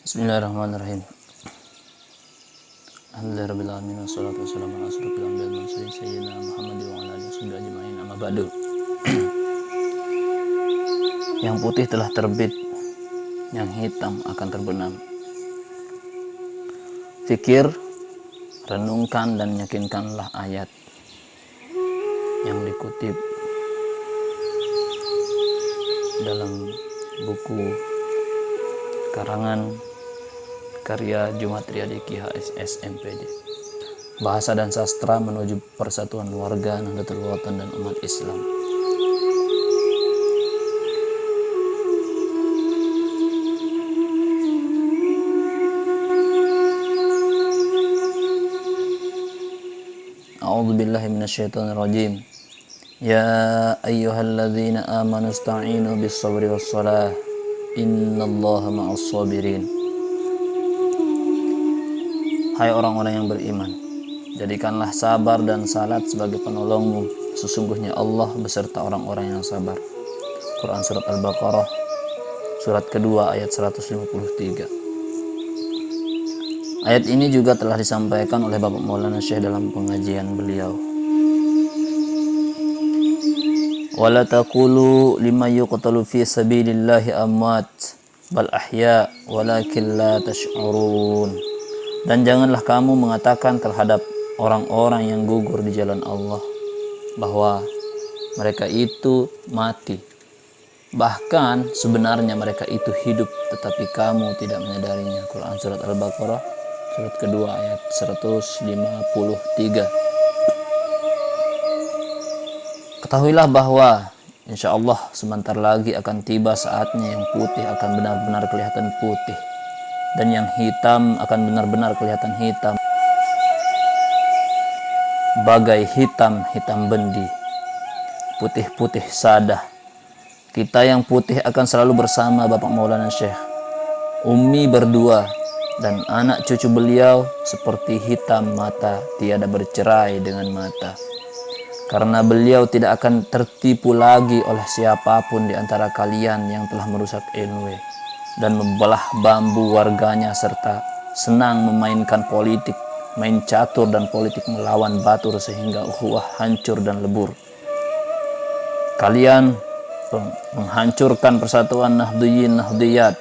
Bismillahirrahmanirrahim. Alhamdulillahirabbil alamin wassalatu wassalamu ala asyrofil anbiya'i wal mursalin sayyidina Muhammad wa ala alihi washabbihi ajmain. Amma ba'du. Yang putih telah terbit, yang hitam akan terbenam. Fikir, renungkan dan yakinkanlah ayat yang dikutip dalam buku karangan karya Jumat Riyadi Ki HSS MPD, Bahasa dan Sastra Menuju Persatuan Warga Nahdlatul Watan dan Umat Islam. A'udzu billahi minasyaitonir rajim. Ya ayyuhalladzina amanu ista'inu bis-sabri was-shalah. Innallaha ma'as sabirin. Hai orang-orang yang beriman, jadikanlah sabar dan salat sebagai penolongmu. Sesungguhnya Allah beserta orang-orang yang sabar. Quran Surat Al-Baqarah, surat kedua ayat 153. Ayat ini juga telah disampaikan oleh Bapak Maulana Syekh dalam pengajian beliau. Wala taqulu liman yuqtalu fi sabilillahi amwat bal ahya walakin la tash'urun. Dan janganlah kamu mengatakan terhadap orang-orang yang gugur di jalan Allah bahwa mereka itu mati. Bahkan sebenarnya mereka itu hidup, tetapi kamu tidak menyadarinya. Quran Surat Al-Baqarah, surat kedua ayat 153. Ketahuilah bahwa insya Allah sebentar lagi akan tiba saatnya yang putih akan benar-benar kelihatan putih, dan yang hitam akan benar-benar kelihatan hitam, bagai hitam bendi, putih-putih sadah. Kita yang putih akan selalu bersama Bapak Maulana Syekh. Umi berdua dan anak cucu beliau seperti hitam mata tiada bercerai dengan mata. Karena beliau tidak akan tertipu lagi oleh siapapun di antara kalian yang telah merusak NW dan membelah bambu warganya, serta senang memainkan politik, main catur dan politik melawan batur sehingga ukhuwah hancur dan lebur. Kalian menghancurkan persatuan Nahdliyin Nahdliyat,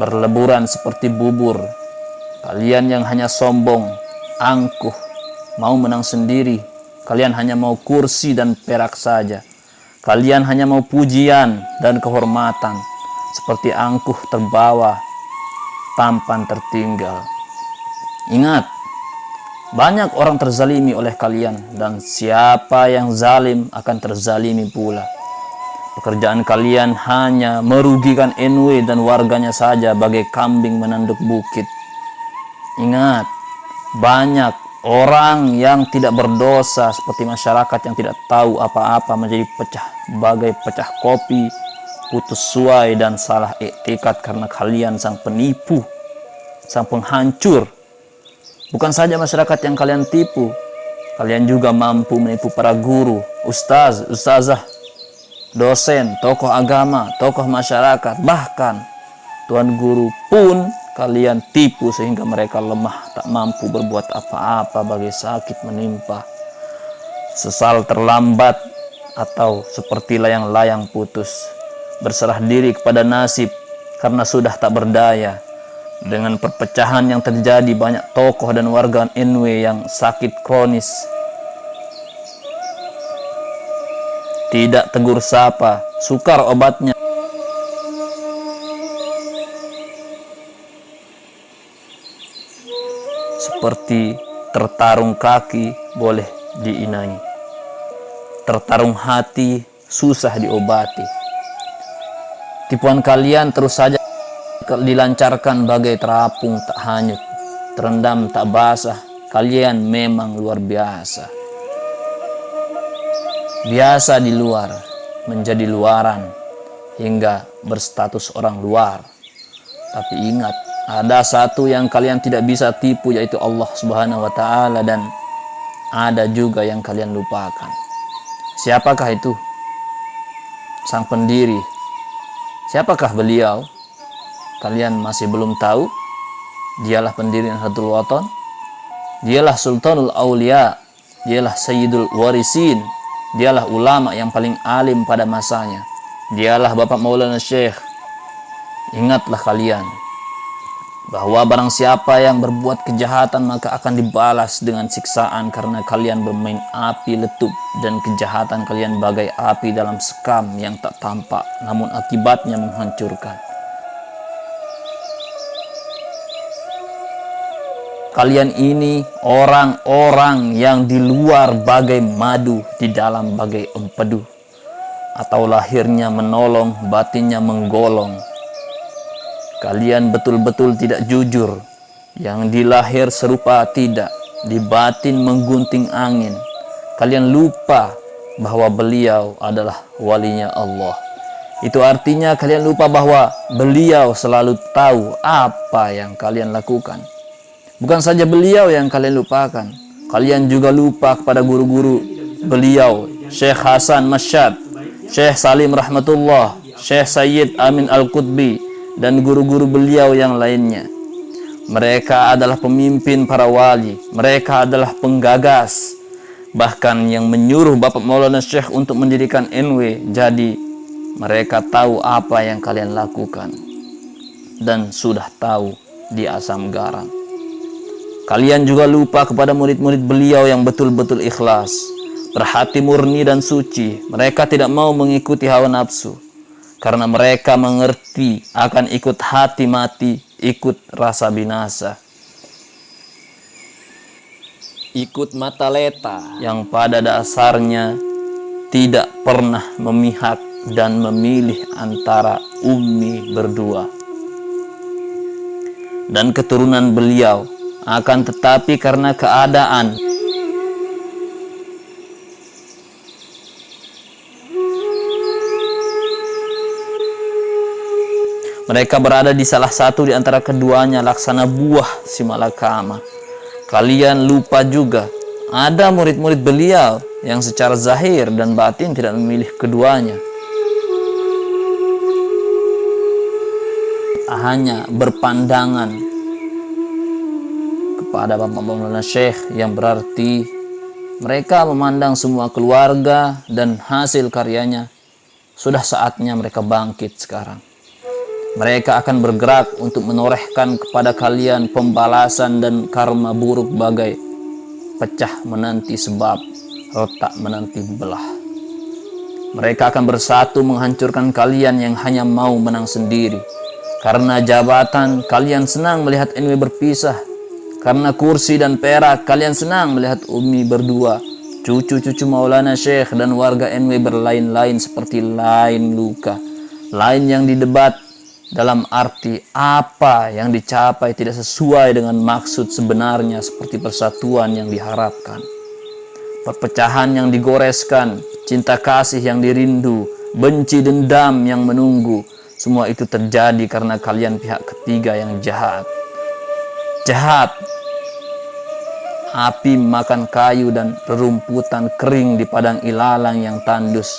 berleburan seperti bubur. Kalian yang hanya sombong, angkuh, mau menang sendiri. Kalian hanya mau kursi dan perak saja. Kalian hanya mau pujian dan kehormatan, seperti angkuh terbawa, tampan tertinggal. Ingat, banyak orang terzalimi oleh kalian, dan siapa yang zalim akan terzalimi pula. Pekerjaan kalian hanya merugikan NW dan warganya saja, bagai kambing menanduk bukit. Ingat, banyak orang yang tidak berdosa seperti masyarakat yang tidak tahu apa-apa menjadi pecah bagai pecah kopi, putus suai dan salah iktikad karena kalian sang penipu, sang penghancur. Bukan saja masyarakat yang kalian tipu, kalian juga mampu menipu para guru, ustaz, ustazah, dosen, tokoh agama, tokoh masyarakat, bahkan tuan guru pun kalian tipu sehingga mereka lemah, tak mampu berbuat apa-apa bagai sakit menimpa, sesal terlambat, atau seperti layang-layang putus, berserah diri kepada nasib karena sudah tak berdaya. Dengan perpecahan yang terjadi, banyak tokoh dan warga NW yang sakit kronis, tidak tegur sapa, sukar obatnya. Seperti tertarung kaki boleh diinai, tertarung hati susah diobati. Tipuan kalian terus saja dilancarkan bagai terapung tak hanyut, terendam tak basah. Kalian memang luar biasa. Biasa di luar, menjadi luaran, hingga berstatus orang luar. Tapi ingat, ada satu yang kalian tidak bisa tipu, yaitu Allah Subhanahu wa Ta'ala, dan ada juga yang kalian lupakan. Siapakah itu? Sang pendiri. Siapakah beliau? kalian masih belum tahu? Dialah pendiri Nahdlatul Wathon, dialah Sultanul Aulia, dialah Sayyidul Warisin, dialah ulama yang paling alim pada masanya, dialah Bapak Maulana Syekh. Ingatlah kalian bahwa barang siapa yang berbuat kejahatan maka akan dibalas dengan siksaan, karena kalian bermain api letup dan kejahatan kalian bagai api dalam sekam yang tak tampak namun akibatnya menghancurkan. Kalian ini orang-orang yang di luar bagai madu, di dalam bagai empedu, atau lahirnya menolong, batinnya menggolong. Kalian betul-betul tidak jujur, yang di lahir serupa tidak, di batin menggunting angin. Kalian lupa bahwa beliau adalah walinya Allah. Itu artinya kalian lupa bahwa beliau selalu tahu apa yang kalian lakukan. Bukan saja beliau yang kalian lupakan, kalian juga lupa kepada guru-guru beliau, Syekh Hasan Masyad, Syekh Salim Rahmatullah, Syekh Sayyid Amin Al-Qutbi, dan guru-guru beliau yang lainnya. Mereka adalah pemimpin para wali, mereka adalah penggagas, bahkan yang menyuruh Bapak Maulana Syekh untuk mendirikan NW. Jadi mereka tahu apa yang kalian lakukan dan sudah tahu di asam garam. Kalian juga lupa kepada murid-murid beliau yang betul-betul ikhlas, berhati murni dan suci. Mereka tidak mau mengikuti hawa nafsu, karena mereka mengerti akan ikut hati mati, ikut rasa binasa, ikut mata leta yang pada dasarnya tidak pernah memihak dan memilih antara Umi berdua dan keturunan beliau. Akan tetapi karena keadaan mereka berada di salah satu di antara keduanya, laksana buah si malakama. Kalian lupa juga ada murid-murid beliau yang secara zahir dan batin tidak memilih keduanya, hanya berpandangan kepada Bapak Maulana Syekh, yang berarti mereka memandang semua keluarga dan hasil karyanya. Sudah saatnya mereka bangkit sekarang. Mereka akan bergerak untuk menorehkan kepada kalian pembalasan dan karma buruk bagai pecah menanti sebab, retak menanti belah. Mereka akan bersatu menghancurkan kalian yang hanya mau menang sendiri. Karena jabatan, kalian senang melihat NW berpisah. Karena kursi dan perak, kalian senang melihat Umi berdua. Cucu-cucu Maulana Syekh dan warga NW berlain-lain seperti lain luka. Lain yang didebat dalam arti apa yang dicapai tidak sesuai dengan maksud sebenarnya, seperti persatuan yang diharapkan, perpecahan yang digoreskan, cinta kasih yang dirindu, benci dendam yang menunggu. Semua itu terjadi karena kalian pihak ketiga yang jahat. Jahat. Api makan kayu dan rerumputan kering di padang ilalang yang tandus.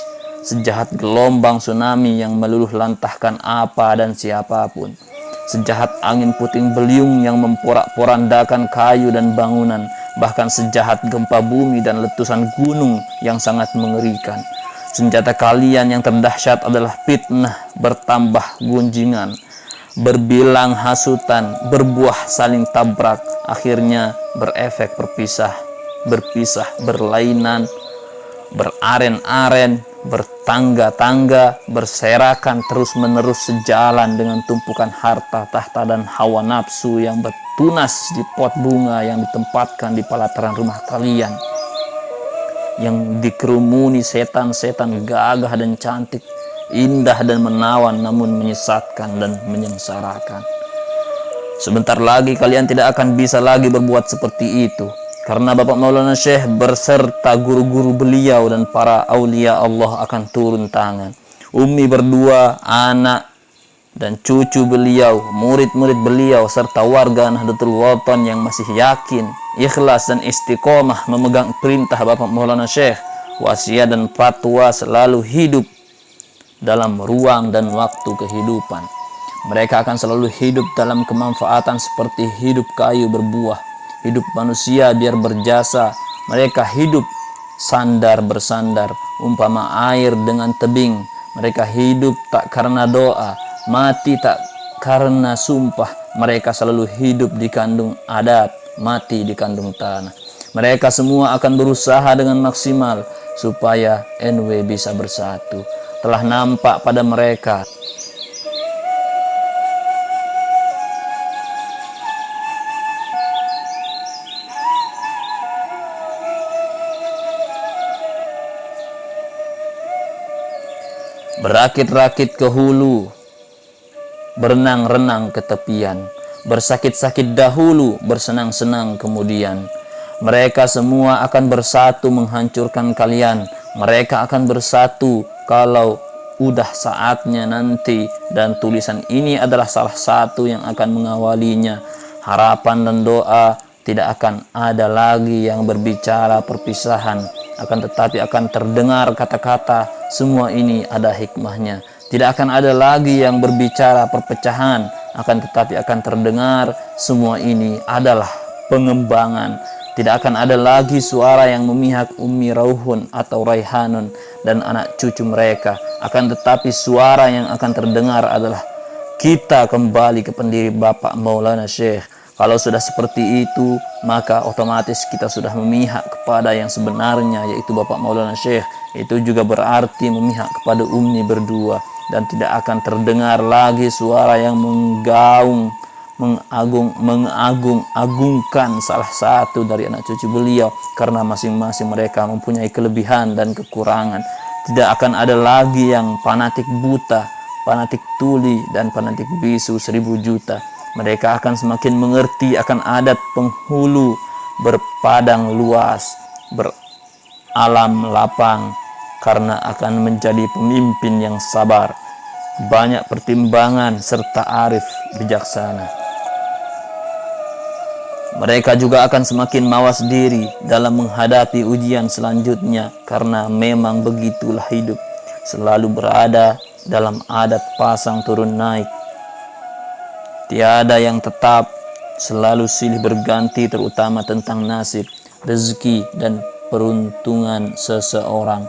Sejahat gelombang tsunami yang meluluh lantahkan apa dan siapapun. Sejahat angin puting beliung yang memporak-porandakan kayu dan bangunan. Bahkan sejahat gempa bumi dan letusan gunung yang sangat mengerikan. Senjata kalian yang terdahsyat adalah fitnah bertambah gunjingan, berbilang hasutan, berbuah saling tabrak, akhirnya berefek berpisah, berlainan, beraren-aren, bertangga-tangga, berserakan terus-menerus sejalan dengan tumpukan harta, tahta, dan hawa nafsu yang bertunas di pot bunga yang ditempatkan di pelataran rumah kalian, yang dikerumuni setan-setan gagah dan cantik, indah dan menawan, namun menyesatkan dan menyengsarakan. Sebentar lagi kalian tidak akan bisa lagi berbuat seperti itu, karena Bapak Maulana Syekh berserta guru-guru beliau dan para aulia Allah akan turun tangan. Umi berdua, anak dan cucu beliau, murid-murid beliau, serta warga Nahdlatul Wathon yang masih yakin, ikhlas dan istiqomah memegang perintah Bapak Maulana Syekh, wasiat dan fatwa selalu hidup dalam ruang dan waktu kehidupan. Mereka akan selalu hidup dalam kemanfaatan seperti hidup kayu berbuah. Hidup manusia biar berjasa. Mereka hidup sandar bersandar, umpama air dengan tebing. Mereka hidup tak karena doa, mati tak karena sumpah. Mereka selalu hidup di kandung adat, mati di kandung tanah. Mereka semua akan berusaha dengan maksimal supaya NW bisa bersatu. Telah nampak pada mereka berakit-rakit ke hulu, berenang-renang ke tepian, bersakit-sakit dahulu, bersenang-senang kemudian. Mereka semua akan bersatu menghancurkan kalian. Mereka akan bersatu kalau udah saatnya nanti, dan tulisan ini adalah salah satu yang akan mengawalinya. Harapan dan doa, tidak akan ada lagi yang berbicara perpisahan, akan tetapi akan terdengar kata-kata, semua ini ada hikmahnya. Tidak akan ada lagi yang berbicara perpecahan, akan tetapi akan terdengar, semua ini adalah pengembangan. Tidak akan ada lagi suara yang memihak Ummi Rauhun atau Raihanun dan anak cucu mereka, akan tetapi suara yang akan terdengar adalah kita kembali ke pendiri Bapak Maulana Syekh. Kalau sudah seperti itu, maka otomatis kita sudah memihak kepada yang sebenarnya, yaitu Bapak Maulana Syekh. Itu juga berarti memihak kepada Ummi berdua, dan tidak akan terdengar lagi suara yang menggaung, mengagung-agungkan salah satu dari anak cucu beliau, karena masing-masing mereka mempunyai kelebihan dan kekurangan. Tidak akan ada lagi yang fanatik buta, fanatik tuli, dan fanatik bisu 1000 juta. Mereka akan semakin mengerti akan adat penghulu berpadang luas, beralam lapang, karena akan menjadi pemimpin yang sabar, banyak pertimbangan, serta arif bijaksana. Mereka juga akan semakin mawas diri dalam menghadapi ujian selanjutnya, karena memang begitulah hidup, selalu berada dalam adat pasang turun naik. Tiada yang tetap, selalu silih berganti, terutama tentang nasib, rezeki, dan peruntungan seseorang.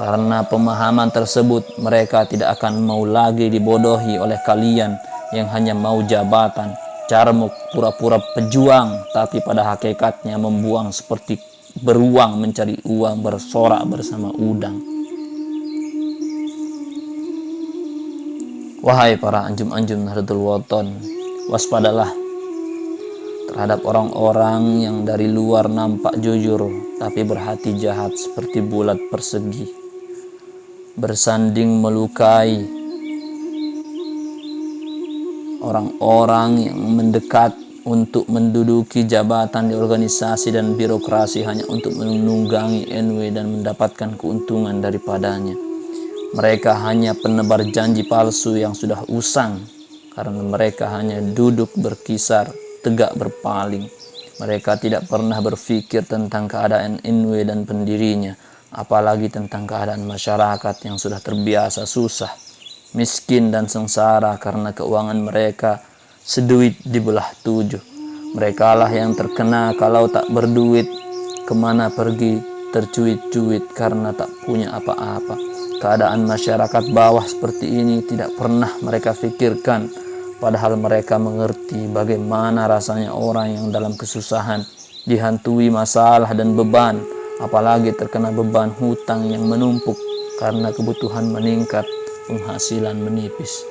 Karena pemahaman tersebut, mereka tidak akan mau lagi dibodohi oleh kalian yang hanya mau jabatan, carmuk, pura-pura pejuang, tapi pada hakikatnya membuang seperti beruang mencari uang, bersorak bersama udang. Wahai para anjum-anjum Nahdlatul Wathon, waspadalah terhadap orang-orang yang dari luar nampak jujur tapi berhati jahat seperti bulat persegi, bersanding melukai. Orang-orang yang mendekat untuk menduduki jabatan di organisasi dan birokrasi hanya untuk menunggangi NW dan mendapatkan keuntungan daripadanya. Mereka hanya penebar janji palsu yang sudah usang, karena mereka hanya duduk berkisar, tegak berpaling. Mereka tidak pernah berpikir tentang keadaan NW dan pendirinya, apalagi tentang keadaan masyarakat yang sudah terbiasa susah, miskin, dan sengsara karena keuangan mereka seduit dibelah 7. Merekalah yang terkena kalau tak berduit, kemana pergi tercuit-cuit karena tak punya apa-apa. Keadaan masyarakat bawah seperti ini tidak pernah mereka pikirkan, padahal mereka mengerti bagaimana rasanya orang yang dalam kesusahan, dihantui masalah dan beban, apalagi terkena beban hutang yang menumpuk karena kebutuhan meningkat, penghasilan menipis.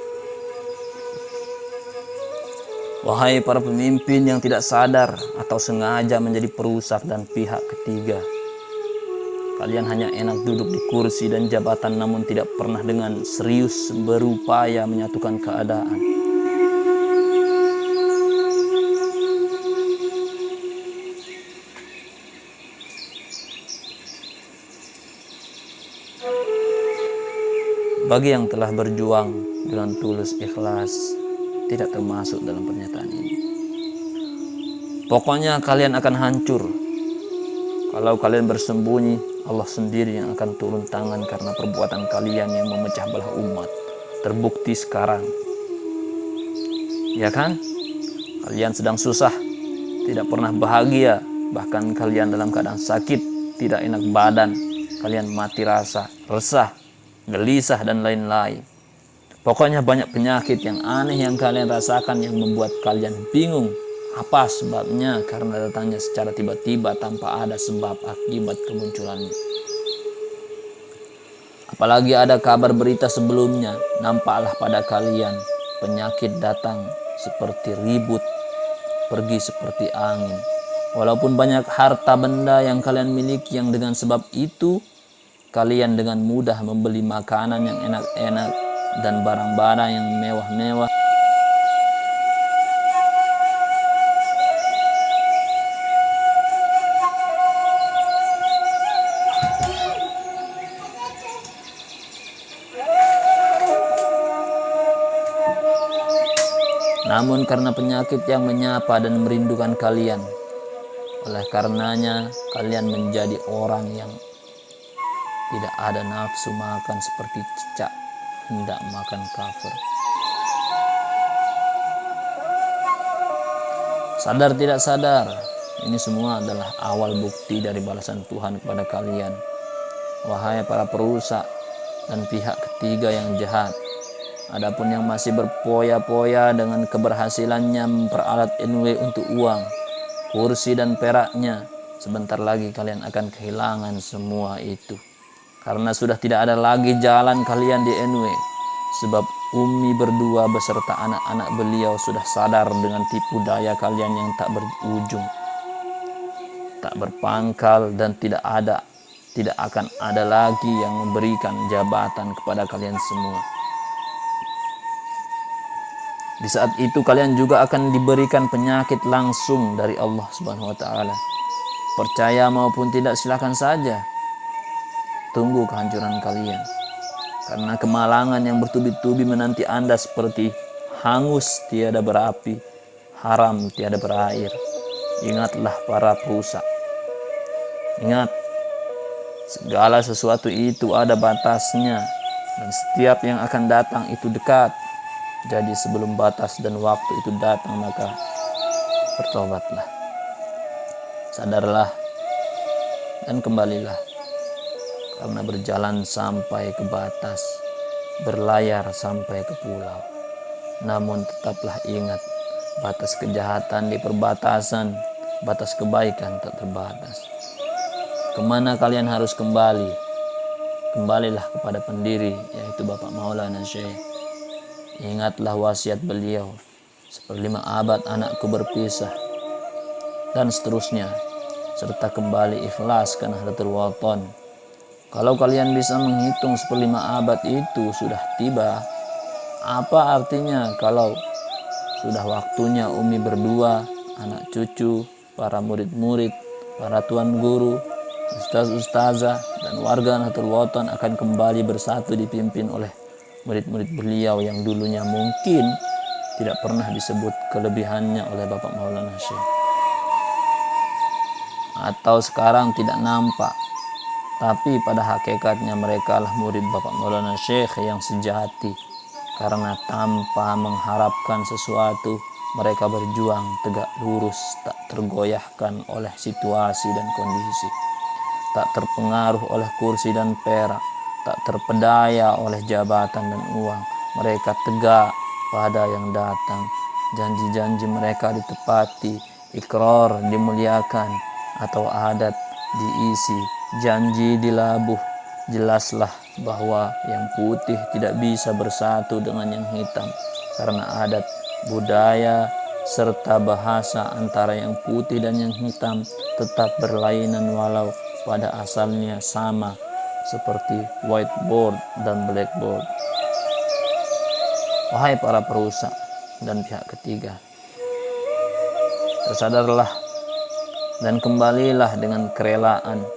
Wahai para pemimpin yang tidak sadar atau sengaja menjadi perusak dan pihak ketiga, kalian hanya enak duduk di kursi dan jabatan, namun tidak pernah dengan serius berupaya menyatukan keadaan. Bagi yang telah berjuang dengan tulus ikhlas, tidak termasuk dalam pernyataan ini. Pokoknya kalian akan hancur. Kalau kalian bersembunyi, Allah sendiri yang akan turun tangan karena perbuatan kalian yang memecah belah umat. Terbukti sekarang. Ya kan? Kalian sedang susah, tidak pernah bahagia, bahkan kalian dalam keadaan sakit, tidak enak badan, kalian mati rasa, resah, gelisah, dan lain-lain. Pokoknya banyak penyakit yang aneh yang kalian rasakan yang membuat kalian bingung. Apa sebabnya? Karena datangnya secara tiba-tiba tanpa ada sebab akibat kemunculannya. Apalagi ada kabar berita sebelumnya, nampaklah pada kalian penyakit datang seperti ribut, pergi seperti angin. Walaupun banyak harta benda yang kalian miliki, yang dengan sebab itu kalian dengan mudah membeli makanan yang enak-enak dan barang-barang yang mewah-mewah. Namun karena penyakit yang menyapa dan merindukan kalian, oleh karenanya kalian menjadi orang yang tidak ada nafsu makan seperti cicak hendak makan kafir. Sadar tidak sadar, ini semua adalah awal bukti dari balasan Tuhan kepada kalian. Wahai para perusak dan pihak ketiga yang jahat, adapun yang masih berpoya-poya dengan keberhasilannya memperalat NW untuk uang, kursi dan peraknya, sebentar lagi kalian akan kehilangan semua itu. Karena sudah tidak ada lagi jalan kalian di NW, sebab Umi berdua beserta anak-anak beliau sudah sadar dengan tipu daya kalian yang tak berujung, tak berpangkal, dan tidak akan ada lagi yang memberikan jabatan kepada kalian semua. Di saat itu kalian juga akan diberikan penyakit langsung dari Allah Subhanahu wa taala. Percaya maupun tidak, silakan saja. Tunggu kehancuran kalian. Karena kemalangan yang bertubi-tubi menanti Anda seperti hangus tiada berapi, haram tiada berair. Ingatlah para perusak. Ingat, segala sesuatu itu ada batasnya, dan setiap yang akan datang itu dekat. Jadi sebelum batas dan waktu itu datang, maka bertobatlah, sadarlah, dan kembalilah. Karena berjalan sampai ke batas, berlayar sampai ke pulau. Namun tetaplah ingat, batas kejahatan di perbatasan, batas kebaikan tak terbatas. Kemana kalian harus kembali? Kembalilah kepada pendiri, yaitu Bapak Maulana Syekh. Ingatlah wasiat beliau, 1/5 abad anakku berpisah, dan seterusnya, serta kembali ikhlas ke Nahdlatul Wathon. Kalau kalian bisa menghitung 1/5 abad itu sudah tiba, apa artinya kalau sudah waktunya Umi berdua, anak cucu, para murid-murid, para tuan guru, ustaz-ustazah, dan warga Nahdlatul Wathon akan kembali bersatu dipimpin oleh murid-murid beliau yang dulunya mungkin tidak pernah disebut kelebihannya oleh Bapak Maulana Syekh, atau sekarang tidak nampak, tapi pada hakikatnya mereka lah murid Bapak Maulana Syekh yang sejati. Karena tanpa mengharapkan sesuatu, mereka berjuang tegak lurus, tak tergoyahkan oleh situasi dan kondisi, tak terpengaruh oleh kursi dan perak, tak terpedaya oleh jabatan dan uang. Mereka tegak pada yang datang. Janji-janji mereka ditepati, ikrar dimuliakan, atau adat diisi, janji dilabuh. Jelaslah bahwa yang putih tidak bisa bersatu dengan yang hitam, karena adat, budaya, serta bahasa antara yang putih dan yang hitam tetap berlainan walau pada asalnya sama, seperti whiteboard dan blackboard. Wahai para perusak dan pihak ketiga, tersadarlah dan kembalilah dengan kerelaan.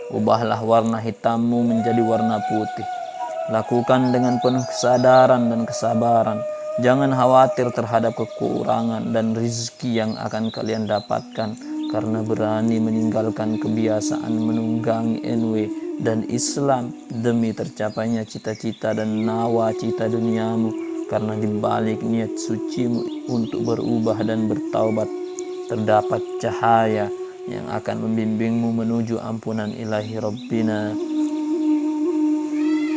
Ubahlah warna hitammu menjadi warna putih. Lakukan dengan penuh kesadaran dan kesabaran. Jangan khawatir terhadap kekurangan dan rizki yang akan kalian dapatkan, karena berani meninggalkan kebiasaan menunggangi NW dan Islam demi tercapainya cita-cita dan nawacita duniamu. karena di balik niat sucimu untuk berubah dan bertaubat terdapat cahaya yang akan membimbingmu menuju ampunan ilahi Rabbina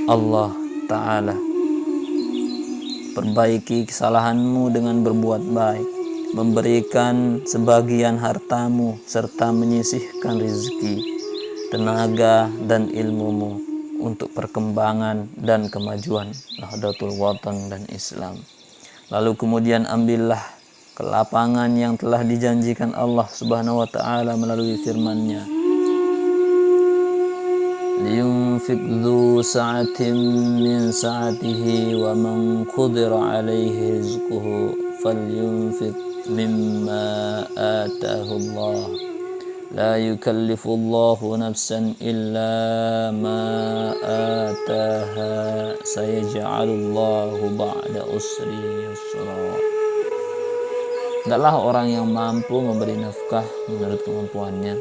Allah Ta'ala. Perbaiki kesalahanmu dengan berbuat baik, memberikan sebagian hartamu, serta menyisihkan rezeki, tenaga, dan ilmumu untuk perkembangan dan kemajuan Nahdlatul Watan dan Islam. Lalu kemudian ambillah kelapangan yang telah dijanjikan Allah Subhanahu wa Ta'ala melalui firman-Nya, liyunfik dzu sa'atin min sa'atihi wa man qudira 'alaihi rizquhu falyunfik mimma ataahu Allah la yukallifullahu nafsan illa ma ataaha sayaj'alullahu ba'da usri yusra. Hendaklah orang yang mampu memberi nafkah menurut kemampuannya,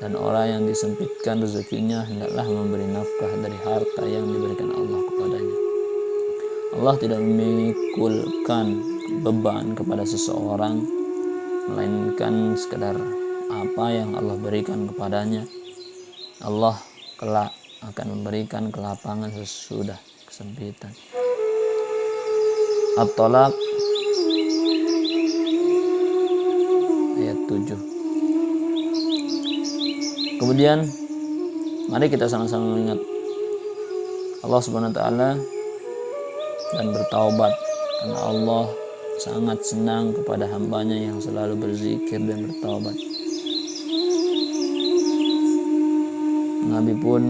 dan orang yang disempitkan rezekinya hendaklah memberi nafkah dari harta yang diberikan Allah kepadanya. Allah tidak memikulkan beban kepada seseorang, melainkan sekadar apa yang Allah berikan kepadanya. Allah kelak akan memberikan kelapangan sesudah kesempitan. At-Talaq ayat 7. Kemudian mari kita sama-sama mengingat Allah Subhanahu wa Ta'ala dan bertaubat, karena Allah sangat senang kepada hambanya yang selalu berzikir dan bertaubat. Nabi pun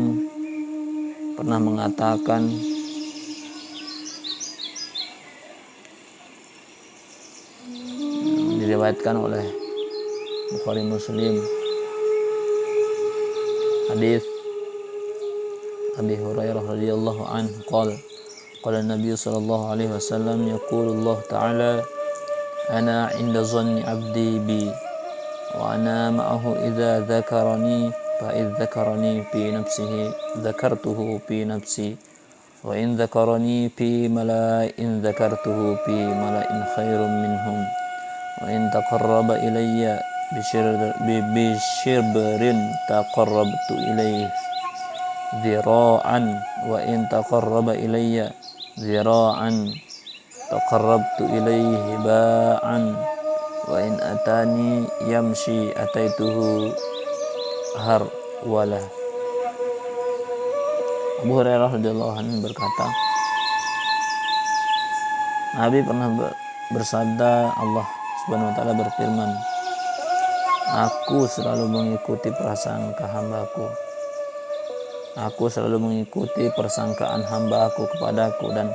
pernah mengatakan, diriwayatkan oleh Bukhari Muslim, hadis Abi Hurairah radhiyallahu anhu qala Nabi sallallahu alaihi wasallam yaqulu Allah ta'ala ana 'inda dhanni 'abdi bi wa ana ma'ahu idza dzakarani fa idza dzakarani fi nafsihi dzakartuhu fi nafsi wa in dzakarani fi mala'in dzakartuhu fi mala'in khairum minhum wa in taqarraba ilayya bishirberin taqarrabtu ilaih zira'an wa in taqarraba ilayya zira'an taqarrabtu ilaihi ba'an wa in atani yamshi ataituhu harwala. Abu Hurairah radhiyallahu anhu berkata, Nabi pernah bersabda, Allah Subhanahu wa Ta'ala berfirman, aku selalu mengikuti prasangka hambaku. Aku selalu mengikuti persangkaan hamba-Aku kepadaku, dan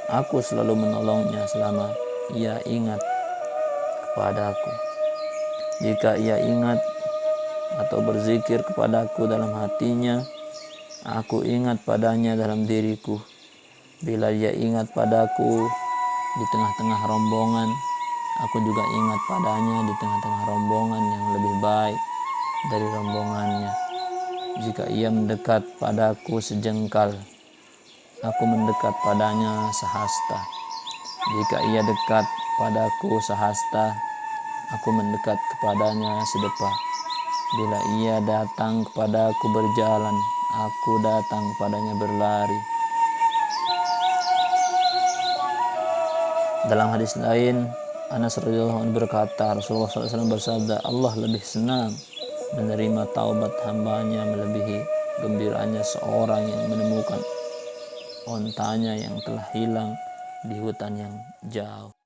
aku selalu menolongnya selama ia ingat kepadaku. Jika ia ingat atau berzikir kepadaku dalam hatinya, aku ingat padanya dalam diriku. Bila ia ingat padaku di tengah-tengah rombongan, aku juga ingat padanya di tengah-tengah rombongan yang lebih baik dari rombongannya. Jika ia mendekat padaku sejengkal, aku mendekat padanya sehasta. Jika ia dekat padaku sehasta, aku mendekat kepadanya sedepa. Bila ia datang kepadaku berjalan, aku datang kepadanya berlari. Dalam hadis lain, Anas radhiyallahu anhu berkata, Rasulullah SAW bersabda, Allah lebih senang menerima taubat hambanya melebihi gembiranya seorang yang menemukan ontanya yang telah hilang di hutan yang jauh.